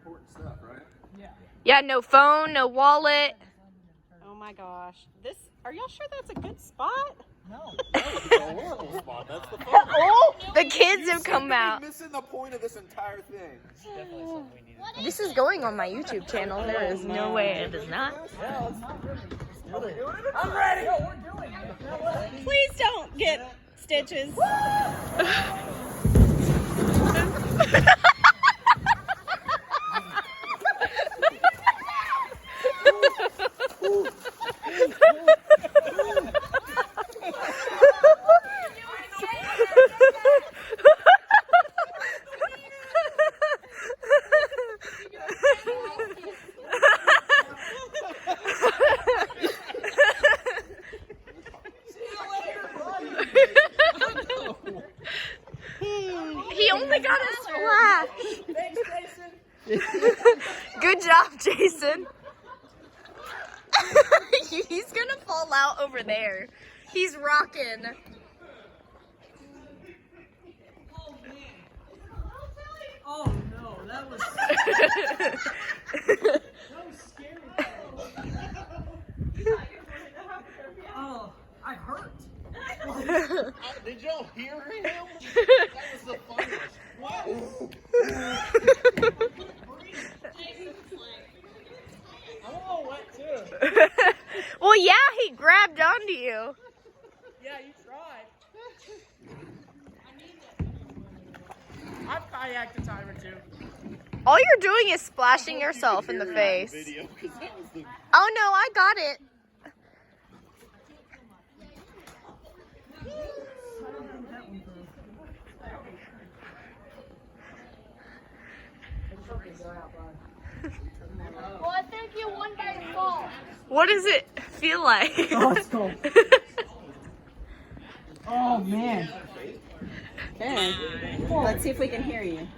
important stuff, right? Yeah, no phone, no wallet. Oh my gosh. Are y'all sure that's a good spot? No. It's a horrible spot. That's the fun. Oh, the kids have come out. You're missing the point of this entire thing. Definitely something we need. This is going on my YouTube channel. There is no way it is not. I'm ready. Please don't get stitches. He only got a splash. Thanks, Jason. Good job, Jason. He's gonna fall out over there. He's rocking. Oh no, that was scary. Oh, I hurt. Did y'all hear him? That was the funniest. What? I'm a little wet too. Well, yeah, he grabbed onto you. Yeah, you tried. I've kayaked a time or two. All you're doing is splashing yourself in the face. Video, 'cause that was the... Oh no, I got it. Well, I think you won by default. What does it feel like? Oh, let's go. Oh man. Okay. Let's see if we can hear you.